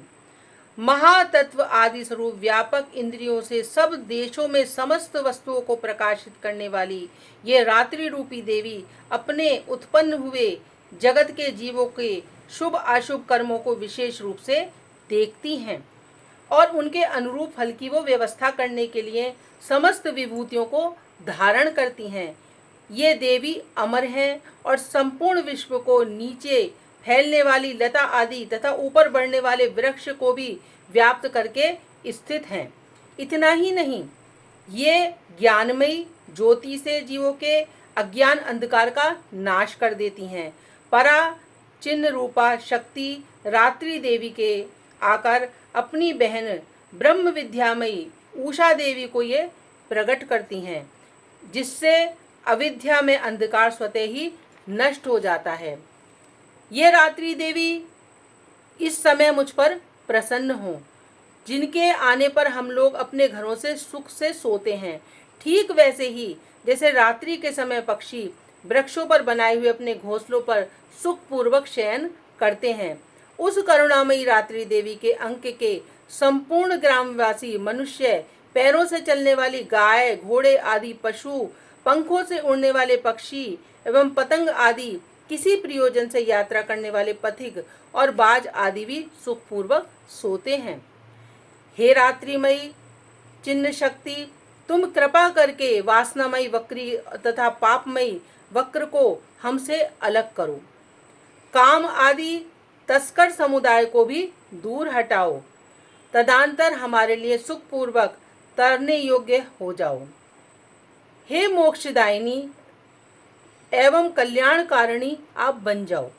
महातत्व आदि स्वरूप व्यापक इंद्रियों से सब देशों में समस्त वस्तुओं को प्रकाशित करने वाली ये रात्रि रूपी देवी अपने उत्पन्न हुए जगत के जीवों के शुभ अशुभ कर्मों को विशेष रूप से देखती हैं और उनके अनुरूप फल की वो व्यवस्था करने के लिए समस्त विभूतियों को धारण करती हैं। ये देवी अमर हैं और संपूर्ण विश्व को नीचे फैलने वाली लता आदि तथा ऊपर बढ़ने वाले वृक्ष को भी व्याप्त करके स्थित हैं। इतना ही नहीं, ये ज्ञानमयी ज्योति से जीवों के अज्ञान अंधकार का नाश कर देती हैं। परा चिन्ह रूपा शक्ति रात्रि देवी के आकर अपनी बहन ब्रह्म विद्यामयी उषा देवी को ये प्रकट करती हैं, जिससे अविद्या में अंधकार स्वतः ही नष्ट हो जाता है। ये रात्रि देवी इस समय मुझ पर प्रसन्न हो, जिनके आने पर हम लोग अपने घरों से सुख से सोते हैं। ठीक वैसे ही जैसे रात्रि के समय पक्षी वृक्षों पर बनाए हुए अपने घोंसलों पर सुखपूर्वक शयन करते हैं, उस करुणामयी रात्रि देवी के अंक के संपूर्ण ग्रामवासी मनुष्य, पैरों से चलने वाली गाय, घोड़े आदि पशु, पंखों से उड़ने वाले पक्षी एवं पतंग आदि किसी प्रयोजन से यात्रा करने वाले पथिक और बाज आदि भी सुखपूर्वक सोते हैं। हे रात्रिमयी चिन्ह शक्ति, तुम कृपा करके वासनामयी वक्री तथा पापमयी वक्र को हमसे अलग करो। काम आदि तस्कर समुदाय को भी दूर हटाओ, तदंतर हमारे लिए सुखपूर्वक तरने योग्य हो जाओ। हे मोक्षदायिनी एवं कल्याणकारिणी आप बन जाओ।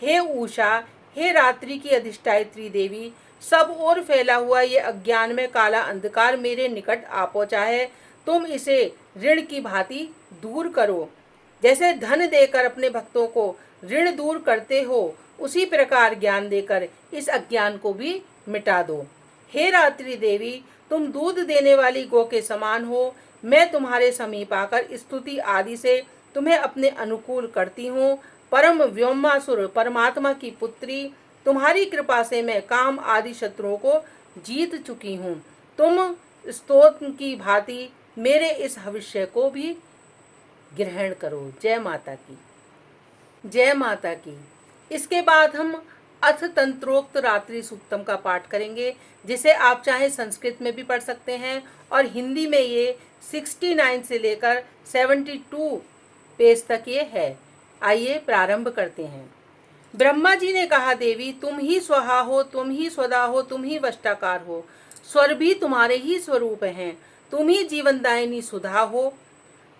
हे उषा, हे रात्रि की अधिष्ठात्री देवी, सब ओर फैला हुआ ये अज्ञान में काला अंधकार मेरे निकट आ पहुंचा है, तुम इसे ऋण की भांति दूर करो। जैसे धन देकर अपने भक्तों को ऋण दूर करते हो, उसी प्रकार ज्ञान देकर इस अज्ञान को भी मिटा दो। हे रात्रि देवी, तुम दूध देने वाली गौ के समान हो। मैं तुम्हारे समीप आकर स्तुति आदि से तुम्हें अपने अनुकूल करती हूँ। परम व्योमासुर परमात्मा की पुत्री, तुम्हारी कृपा से मैं काम आदि शत्रुओं को जीत चुकी हूँ। तुम स्तोत्र की भांति मेरे इस भविष्य को भी ग्रहण करो। जय माता की, जय माता की। इसके बाद हम अथ तंत्रोक्त रात्रि सूक्तम का पाठ करेंगे, जिसे आप चाहे संस्कृत में भी पढ़ सकते हैं और हिंदी में ये 69 से लेकर 72 पेज तक ये है। आइए प्रारंभ करते हैं। ब्रह्मा जी ने कहा, देवी तुम ही स्वाहा हो, तुम ही स्वदा हो, तुम ही वष्टाकार हो। स्वर भी तुम्हारे ही स्वरूप हैं, तुम ही जीवनदायिनी सुधा हो।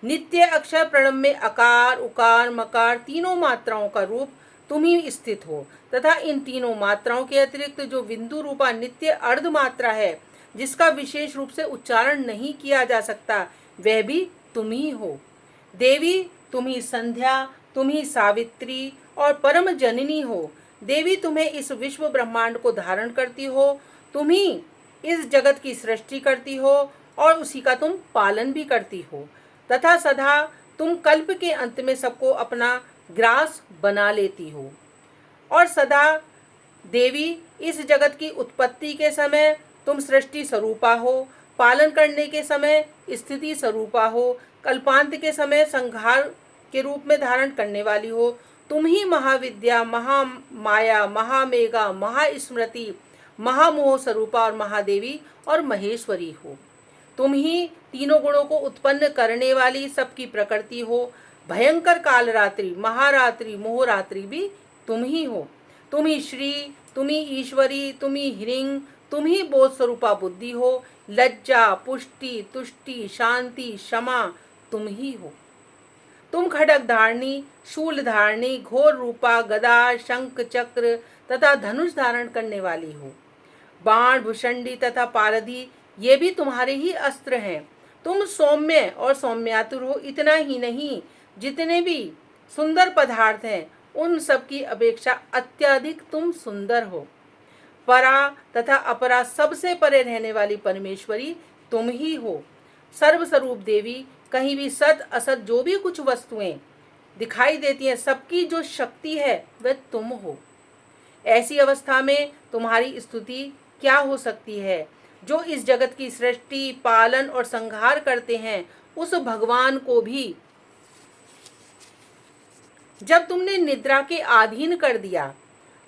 नित्य अक्षर प्रणव में अकार उकार मकार तीनों मात्राओं का रूप तुम ही स्थित हो तथा इन तीनों मात्राओं के अतिरिक्त जो बिंदु रूपा नित्य अर्ध मात्रा है जिसका विशेष रूप से उच्चारण नहीं किया जा सकता वह भी तुम ही हो। देवी तुम ही संध्या, तुम ही सावित्री और परम जननी हो। देवी तुम्हें इस विश्व ब्रह्मांड को धारण करती हो, तुम ही इस जगत की सृष्टि करती हो और उसी का तुम पालन भी करती हो तथा सदा तुम कल्प के अंत में सबको अपना ग्रास बना लेती हो। और सदा देवी इस जगत की उत्पत्ति के समय तुम सृष्टि स्वरूपा हो, पालन करने के समय स्थिति स्वरूपा हो, कल्पांत के समय संहार के रूप में धारण करने वाली हो। तुम ही महाविद्या, महामाया, महामेघा, महास्मृति, महामोह स्वरूपा और महादेवी और महेश्वरी हो। तुम ही तीनों गुणों को उत्पन्न करने वाली सबकी प्रकृति हो। भयंकर कालरात्रि, महारात्रि, मोहरात्रि भी तुम ही हो। तुम ही श्री, तुम ही ईश्वरी, तुम ही ह्रीं, तुम ही बोध स्वरूपा बुद्धि हो। लज्जा, पुष्टि, तुष्टि, शांति, क्षमा तुम ही हो। तुम खड्ग धारणी, शूल धारणी, घोर रूपा, गदा, शंख, चक्र तथा धनुष धारण करने वाली हो। बाण, भुषंडी तथा पारधी ये भी तुम्हारे ही अस्त्र हैं। तुम सौम्य और सौम्यातुर हो। इतना ही नहीं, जितने भी सुंदर पदार्थ हैं उन सब की अपेक्षा अत्यधिक तुम सुंदर हो। परा तथा अपरा सबसे परे रहने वाली परमेश्वरी तुम ही हो। सर्वस्वरूप देवी, कहीं भी सत असत जो भी कुछ वस्तुएं दिखाई देती हैं सबकी जो शक्ति है वह तुम हो। ऐसी अवस्था में तुम्हारी स्तुति क्या हो सकती है? जो इस जगत की सृष्टि, पालन और संहार करते हैं उस भगवान को भी जब तुमने निद्रा के अधीन कर दिया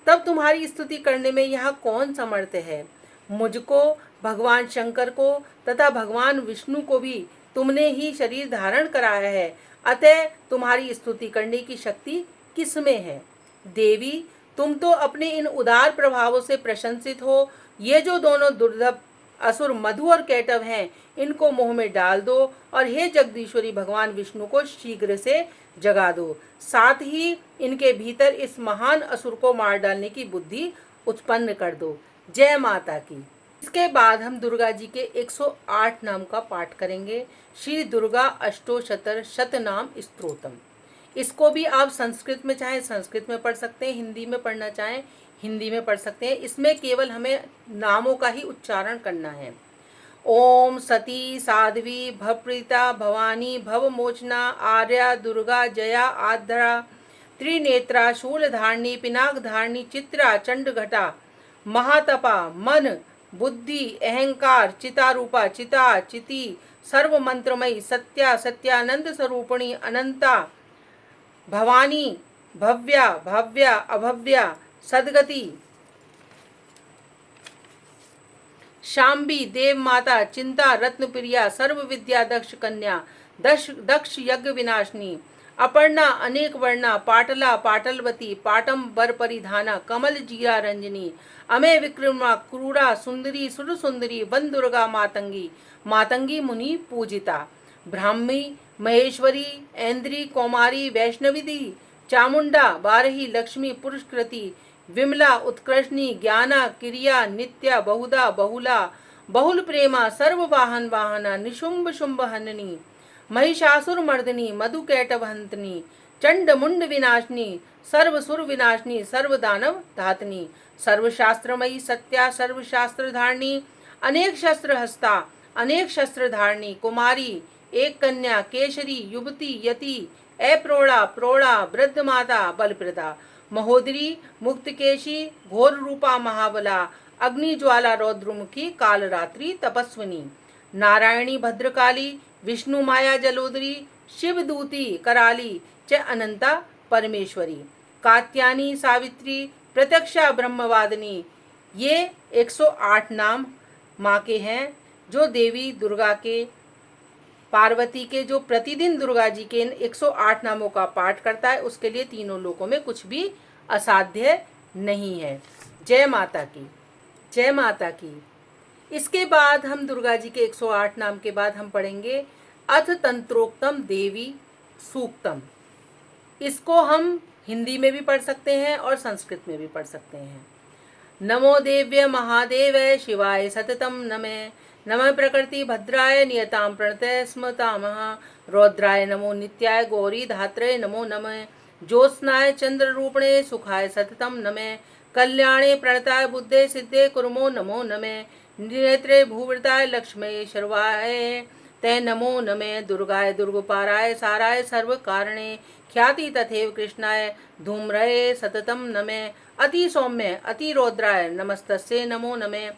तब तुम्हारी स्तुति करने में यहाँ कौन समर्थ है? मुझको, भगवान शंकर को तथा भगवान विष्णु को भी तुमने ही शरीर धारण कराया है, अतः तुम्हारी स्तुति करने की शक्ति किसमें है? देवी, तुम तो अपने इन उदार प्रभावों से प्रशंसित हो। ये जो दोनों दुर्लभ असुर मधु और कैटव हैं इनको मोह में डाल दो और हे जगदीश्वरी भगवान विष्णु को शीघ्र से जगा दो। साथ ही इनके भीतर इस महान असुर को मार डालने की बुद्धि उत्पन्न कर दो। जय माता की। इसके बाद हम दुर्गा जी के 108 नाम का पाठ करेंगे। श्री दुर्गा अष्टोशतर शतनाम स्तोत्रम। इसको भी आप संस्कृत में चाहे संस्कृत में पढ़ सकते हैं, हिंदी में पढ़ना चाहें हिंदी में पढ़ सकते हैं। इसमें केवल हमें नामों का ही उच्चारण करना है। ओम सती, साध्वी, भवप्रीता, भवानी, भवमोचना, आर्या, दुर्गा, जया, आद्रा, त्रिनेत्रा, शूलधारणी, पिनाकधारणी, चित्रा, चंडघटा, महातपा, मन, बुद्धि, अहंकार, चितारूपा, चिता, चिति, सर्व मंत्रमयी, सत्या, सत्यानंद स्वरूपिणी, अनंता, भवानी, भव्या, भव्या, अभव्या, सदगति, शाम्बी, देव माता, चिंता, रत्न प्रिया, सर्व विद्या, दक्ष कन्या, दक्ष यज्ञ विनाशिनी, अपर्णा, अनेक वर्णा, पाटला, पाटलवती, पाटम्बर परिधाना, कमल जीरा रंजनी, अमे विक्रमा, क्रूरा, सुंदरी, सुर सुंदरी, वन दुर्गा, मातंगी, मातंगी मुनि पूजिता, ब्राह्मी, महेश्वरी, ऐन्द्री, कौमारी, वैष्णविदी, चामुंडा, बारही, लक्ष्मी, पुरुषकृति, विमला, उत्कृष्णी, ज्ञाना, क्रिया, नित्या, बहुधा, बहुला, बहुल प्रेमा, सर्व वाहन वाहना, निशुंभ शुंभ हननी, महिषासुर मर्दनी, मधु कैटव हंतनी, चंड मुंड विनाशनी, सर्व सुर विनाशनी, सर्व दानव धातनी, सर्वशास्त्रमयी, सत्या, सर्वशास्त्र धारणी, अनेक शस्त्र हस्ता, अनेक शस्त्र धारणी, कुमारी, एक कन्या, केशरी, युवती, यति, अप्रौढ़ा, प्रौढ़ा, वृद्ध माता, बलप्रदा, महोदरी, मुक्तकेशी, घोर रूपा, महाबला, अग्नि ज्वाला, रौद्रमुखी, कालरात्रि, तपस्विनी, नारायणी, भद्रकाली, विष्णु माया, जलोदरी, शिवदूती, कराली च अनंता, परमेश्वरी, कात्यानी, सावित्री, प्रत्यक्षा, ब्रह्मवादिनी। ये 108 नाम माँ के हैं जो देवी दुर्गा के, पार्वती के, जो प्रतिदिन दुर्गा जी के इन 108 नामों का पाठ करता है उसके लिए तीनों लोकों में कुछ भी असाध्य नहीं है। जय माता की, जय माता की। इसके बाद हम दुर्गा जी के 108 नाम के बाद हम पढ़ेंगे अथ तंत्रोक्तम देवी सूक्तम। इसको हम हिंदी में भी पढ़ सकते हैं और संस्कृत में भी पढ़ सकते हैं। नमो देव्य महादेवय शिवाय सततम नमे, नमः प्रकृति भद्राय नियतां प्रणतय स्मतामः, रौद्राय नमो नित्याय गौरी धात्रे नमो नमः, ज्योत्स्नाय चंद्र रूपणे सुखाय सततम नमे, कल्याणे प्रणताय बुद्धे सिद्धे कुर्मो नमो नमे, नेत्रे भूवृताय लक्ष्मे शर्वाय ते नमो नमे, दुर्गाय दुर्गपाराय साराय सर्व कारणे ख्याति तथैव कृष्णाय धूम्रये सततम नमे, अति सौम्य अति रौद्राय नमस्तस्ये नमो नमे,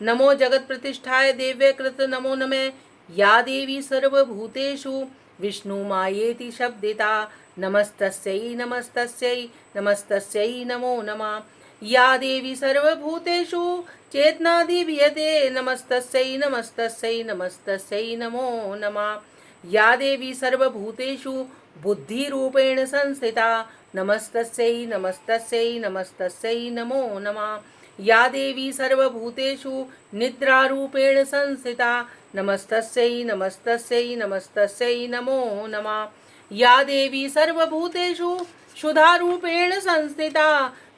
नमो जगत प्रतिष्ठाय देव्य कृत नमो नमे, या देवी सर्वभूतेषु विष्णु मायेति शब्दिता नमस्तस्यै नमस्तस्यै नमस्तस्यै नमो नमः, या देवी सर्वभूतेषु चेतनाधिवियते नमस्तस्यै नमस्तस्यै नमस्तस्यै नमो नमः, या देवी सर्वभूतेषु बुद्धिरूपेण संस्थिता नमस्तस्यै नमस्तस्यै नमस्तस्यै नमो नमः, या देवी सर्वभूतेषु निद्रारूपेण संस्थिता नमस्तस्यै नमस्तस्यै नमस्तस्यै नमो नमः, या देवी सर्वभूतेषु शुद्धारूपेण संस्थिता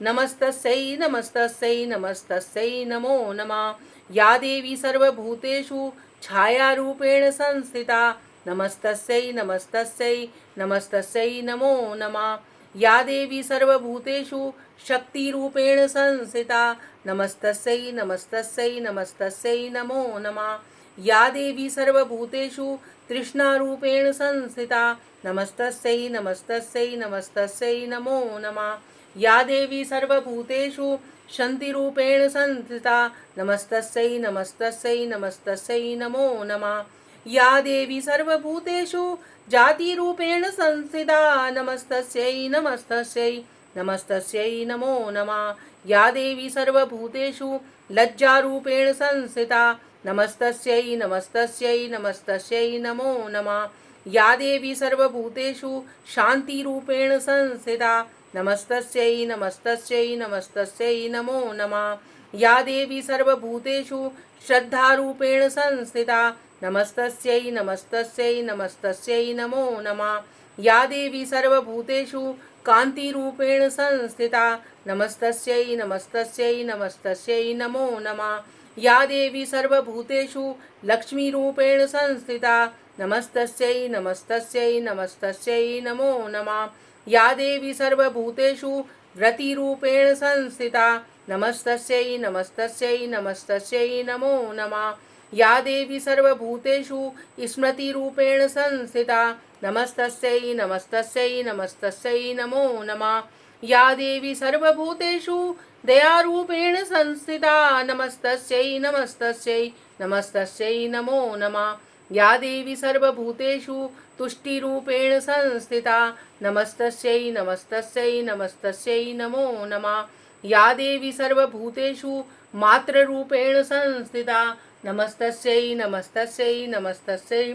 नमस्तस्यै नमस्तस्यै नमस्तस्यै नमो नमः, या देवी सर्वभूतेषु छायारूपेण संस्थिता नमस्तस्यै नमस्तस्यै नमस्तस्यै नमो नमः, या देवी सर्वभूतेषु शक्तिरूपेण संस्थिता नमस्तस्यै नमस्तस्यै नमस्तस्यै नमो नमः, या देवी सर्वभूतेषु तृष्णारूपेण संस्थिता नमस्तस्यै नमस्तस्यै नमस्तस्यै नमो नमः, या देवी सर्वभूतेषु शान्तिरूपेण संस्थिता नमस्तस्यै नमस्तस्यै नमस्तस्यै नमो नमः, या देवी सर्वभूतेषु जातिरूपेण संस्थिता नमस्तस्यै नमस्तस्यै नमस्तस्यै नमो नमः, या देवी सर्वभूतेषु लज्जारूपेण संस्थिता नमस्तस्यै नमस्तस्यै नमस्तस्यै नमो नमः, या देवी सर्वभूतेषु शान्तिरूपेण संस्थिता नमस्तस्यै नमस्तस्यै नमस्तस्यै नमो नमः, या देवी सर्वभूतेषु श्रद्धारूपेण संस्थिता नमस्तस्यै नमस्तस्यै नमस्तस्यै नमो नमः, या देवी सर्वभूतेषु कान्तिरूपेण संस्थिता नमस्तस्यै नमस्तस्यै नमस्तस्यै नमो नमः, या देवी सर्वभूतेषु लक्ष्मीरूपेण संस्थिता नमस्तस्यै नमस्तस्यै नमस्तस्यै नमो नमः, या देवी सर्वभूतेषु व्रतिरूपेण संस्थिता नमस्तस्यै नमस्तस्यै नमस्तस्यै नमो नमः, या देवी सर्वभूतेषु स्मृतिरूपेण संस्थिता नमस्तस्यै नमस्तस्यै नमस्तस्यै नमो नमः, या देवी सर्वभूतेषु दयारूपेण संस्थिता नमस्तस्यै नमस्तस्यै नमस्तस्यै नमो नमः, या देवी सर्वभूतेषु तुष्टिरूपेण संस्थिता नमस्तस्यै नमस्तस्यै नमस्तस्यै नमो नमः, या देवी सर्वभूतेषु मातृरूपेण संस्थिता नमस्तस्यै नमस्तस्यै नमस्तस्यै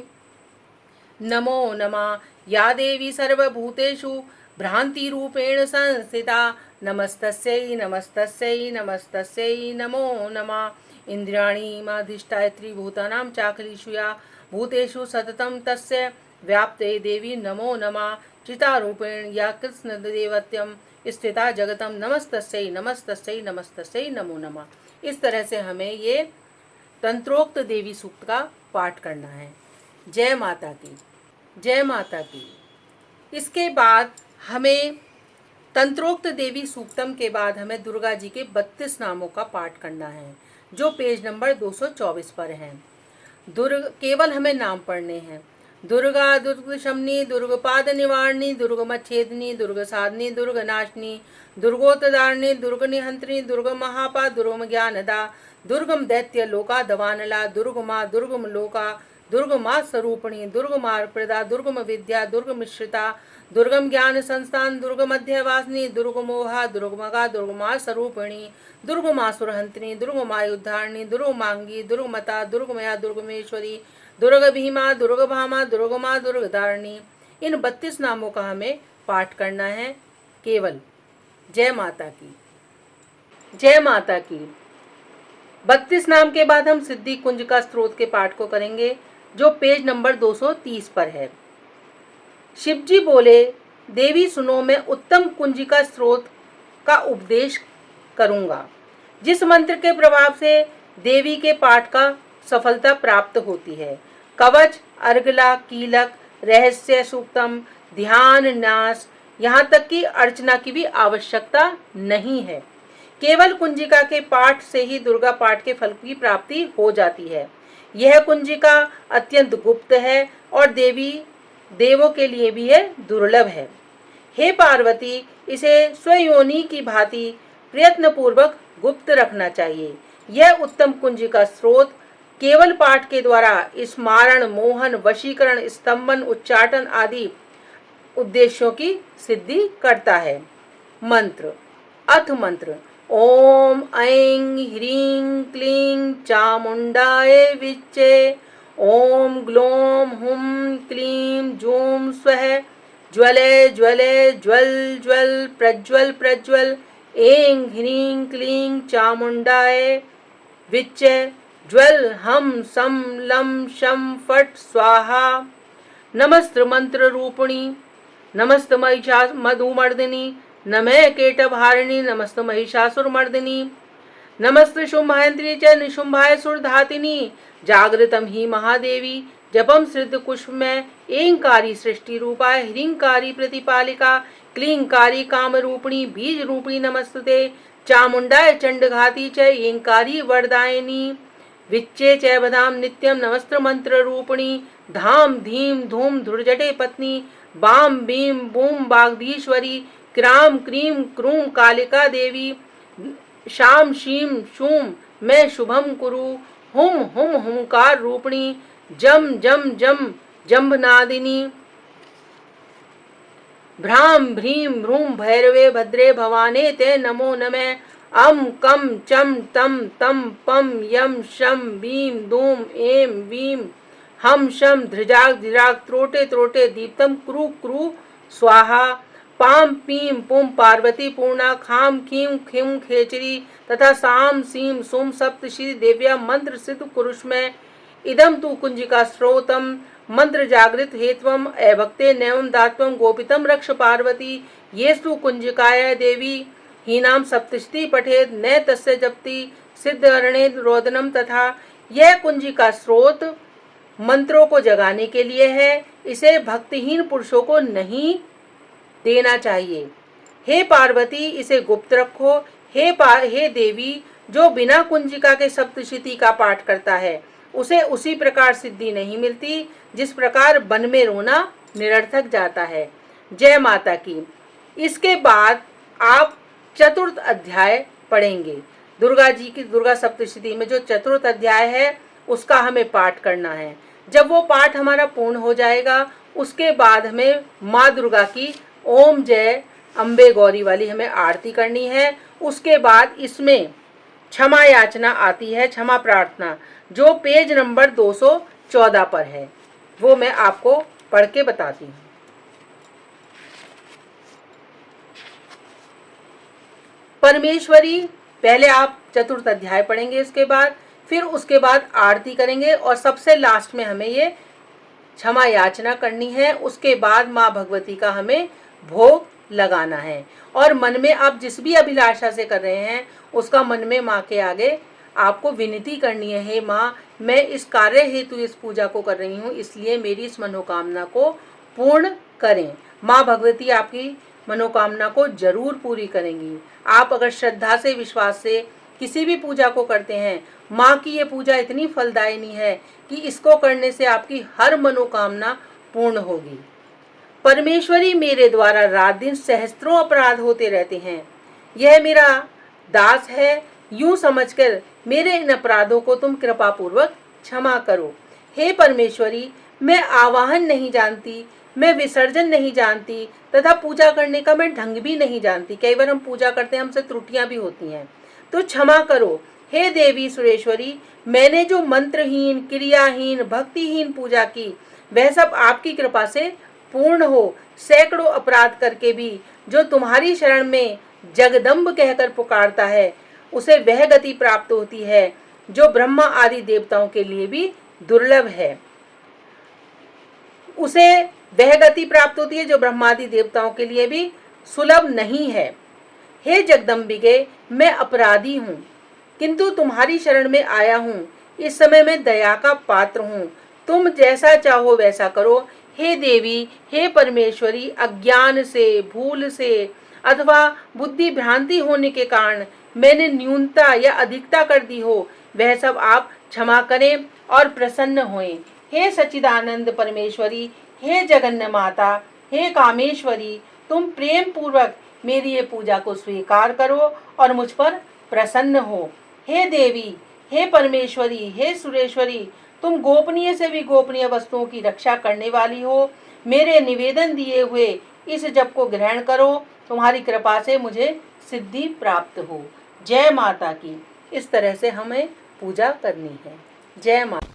नमो नमः, या देवी सर्वभूतेषु भ्रान्तिरूपेण संस्थिता नमस्तस्यै नमस्तस्यै नमस्तस्यै नमो नमः, इन्द्रियाणि माधिष्ठाय त्रिभूतानां चाखलीषु या भूतेषु सततं तस्य व्याप्ते देवी नमो नमः, चितारूपेण या कृष्णदेवत्यं स्थिता जगतं नमस्तस्यै नमस्तस्यै नमस्तस्यै नमो नमः। इस तरह से हमें ये तंत्रोक्त देवी सूक्त का पाठ करना है। जय माता की, जय माता की। इसके बाद हमें तंत्रोक्त देवी सूक्तम के बाद हमें दुर्गा जी के 32 नामों का पाठ करना है, जो पेज नंबर 224 पर हैं। केवल हमें नाम पढ़ने हैं। दुर्गा दुर्ग शमनी, दुर्गपाद निवारणी, दुर्गमच्छेदनी, दुर्ग साधनी, दुर्ग नाशनी, दुर्गोतदारणी, दुर्ग निहंत्रिणी, दुर्ग महापा, दुर्गम ज्ञानदा, दुर्गम दैत्य लोका दवानला, दुर्गमा दुर्गम लोका, दुर्गमा स्वरूपिणी, दुर्गमा प्रदा, दुर्गम विद्या, दुर्ग मिश्रिता, दुर्गम ज्ञान संस्थान, दुर्ग मध्यवासिनी, दुर्गमोहा, दुर्गमगा, दुर्गमा स्वरूपिणी, दुर्गमासुरहंत्रिणी, दुर्गमायुद्धारिणी, दुर्गमांगी, दुर्गमता, दुर्गमया, दुर्गमेश्वरी, दुर्ग भीमा, दुर्ग भामा, दुर्गमा, दुर्गधारिणी। इन 32 नामों का हमें पाठ करना है केवल। जय माता की, जय माता की। 32 नाम के बाद हम सिद्धि कुंज का स्त्रोत के पाठ को करेंगे। जो पेज नंबर 230 पर है। शिवजी बोले, देवी सुनो, मैं उत्तम कुंजिका स्रोत का उपदेश करूंगा, जिस मंत्र के प्रभाव से देवी के पाठ का सफलता प्राप्त होती है। कवच, अर्गला, कीलक, रहस्य सूक्तम, ध्यान, न्यास, यहाँ तक कि अर्चना की भी आवश्यकता नहीं है। केवल कुंजिका के पाठ से ही दुर्गा पाठ के फल की प्राप्ति हो जाती है। यह कुंजिका अत्यंत गुप्त है और देवों के लिए भी यह दुर्लभ है। हे पार्वती, इसे स्वयोनि की भांति प्रयत्न पूर्वक गुप्त रखना चाहिए। यह उत्तम कुंजिका स्रोत केवल पाठ के द्वारा स्मारण, मोहन, वशीकरण, स्तंभन, उच्चाटन आदि उद्देश्यों की सिद्धि करता है। मंत्र। अथ मंत्र। ओम ऐं ह्रीं क्लीं चामुंडाय विच्चे। ओम ग्लौम हुम क्लीं जूं स्वः। ज्वले ज्वले ज्वल ज्वल प्रज्वल प्रज्वल। ऐं ह्रीं क्लीं चामुंडाय विच्चे। ज्वल हम सम लं शं फट् स्वाहा। नमस्त्र मंत्र रूपिणी, नमस्त मधुमर्दिनी, नमः केटभारिणी, नमस्त महिषासुरमर्दिनी, नमस्त शुंभायंत्री च निशुंभाय सुरधातिनी। जागृतम ही महादेवी, जपम सिद्ध कुष्म में एंकारी सृष्टि रूपाय, ह्रींकारी प्रतिपालिका, क्लींकारी काम रूपिणी, बीज रूपिणी नमस्तुते। चामुंडाय चंडघाती च एंकारी वरदायिनी, विच्चे च बधाम नित्यम। नमस्त्र मंत्र रूपिणी, धाम धीम धूम धुर्जटे पत्नी, बाम बीम बूम बागधीश्वरी, क्राम क्रीम क्रूम कालिका देवी, शाम शीम शूम मैं शुभम कुरु। हुम हुम हुंकार रूपिणी, जम जम जम जम्भनादिनी, भ्राम भ्रीम भ्रूम भैरवे भद्रे भवाने ते नमो नमः। अम कम चम तम तम पम यम शम बीम दूम एम वीम हम शम धृजाग धीराग त्रोटे त्रोटे दीप्तम क्रू क्रू स्वाहा। पाम पीम पुम पार्वती पूर्णा, खाम खीम खिम खेचरी तथा साम सीम सुम सप्तश्री देव्या मंत्र सिद्ध कुरुष्मय। इदम तु कुंजिका स्रोतम मंत्र जागृत हेत्वम अभक्ते नैवम दात्वम गोपितम रक्ष पार्वती। येस्तु कुंजिकाय देवी हीनाम सप्तशती पठेद न तस्य जप्ति सिद्ध अरणे रोदनम। तथा यह कुंजिका स्रोत मंत्रों को जगाने के लिए है, इसे भक्तिहीन पुरुषों को नहीं देना चाहिए। हे पार्वती, इसे गुप्त रखो। हे देवी, जो बिना कुंजिका के सप्तशती का पाठ करता है उसे उसी प्रकार सिद्धि नहीं मिलती जिस प्रकार वन में रोना निरर्थक जाता है। जय माता की। इसके बाद आप चतुर्थ अध्याय पढ़ेंगे। दुर्गा जी की दुर्गा सप्तशती में जो चतुर्थ अध्याय है उसका हमें पाठ करना है। जब वो पाठ हमारा पूर्ण हो जाएगा उसके बाद हमें माँ दुर्गा की ओम जय अम्बे गौरी वाली हमें आरती करनी है। उसके बाद इसमें क्षमा याचना आती है, क्षमा प्रार्थना, जो पेज नंबर 214 पर है, वो मैं आपको पढ़ के बताती हूँ। परमेश्वरी, पहले आप चतुर्थ अध्याय पढ़ेंगे, उसके बाद आरती करेंगे और सबसे लास्ट में हमें ये क्षमा याचना करनी है। उसके बाद माँ भगवती का हमें भोग लगाना है और मन में आप जिस भी अभिलाषा से कर रहे हैं उसका मन में माँ के आगे आपको विनती करनी है। हे माँ, मैं इस कार्य हेतु इस पूजा को कर रही हूँ, इसलिए मेरी इस मनोकामना को पूर्ण करें। माँ भगवती आपकी मनोकामना को जरूर पूरी करेंगी। आप अगर श्रद्धा से, विश्वास से किसी भी पूजा को करते हैं, माँ की ये पूजा इतनी फलदायिनी है कि इसको करने से आपकी हर मनोकामना पूर्ण होगी। परमेश्वरी, मेरे द्वारा रात दिन सहस्त्रों अपराध होते रहते हैं। यह मेरा दास है, यूं समझकर मेरे इन अपराधों को तुम कृपा पूर्वक क्षमा करो। हे परमेश्वरी, मैं आवाहन नहीं जानती, मैं विसर्जन नहीं जानती तथा पूजा करने का मैं ढंग भी नहीं जानती। कई बार हम पूजा करते हैं, हमसे त्रुटियां भी होती हैं, तो क्षमा करो। हे देवी सुरेश्वरी, मैंने जो मंत्रहीन, क्रियाहीन, भक्तिहीन पूजा की वह सब आपकी कृपा से पूर्ण हो। सैकड़ों अपराध करके भी जो तुम्हारी शरण में जगदम्ब कहकर पुकारता है उसे वह गति प्राप्त होती है जो ब्रह्मा आदि देवताओं के लिए भी दुर्लभ है। उसे वह गति प्राप्त होती है जो ब्रह्मादि देवताओं के लिए भी सुलभ नहीं है। हे जगदम्बिके, मैं अपराधी हूँ, किंतु तुम्हारी शरण में आया हूँ। इस समय मैं दया का पात्र हूँ, तुम जैसा चाहो वैसा करो। हे देवी, हे परमेश्वरी, अज्ञान से, भूल से अथवा बुद्धि भ्रांति होने के कारण मैंने न्यूनता या अधिकता कर दी हो, वह सब आप क्षमा करें और प्रसन्न होएं। हे सच्चिदानंद परमेश्वरी, हे जगन्नाथ माता, हे कामेश्वरी, तुम प्रेम पूर्वक मेरी ये पूजा को स्वीकार करो और मुझ पर प्रसन्न हो। हे देवी, हे परमेश्वरी, हे सुरेश्वरी, तुम गोपनीय से भी गोपनीय वस्तुओं की रक्षा करने वाली हो। मेरे निवेदन दिए हुए इस जप को ग्रहण करो, तुम्हारी कृपा से मुझे सिद्धि प्राप्त हो। जय माता की। इस तरह से हमें पूजा करनी है। जय माता।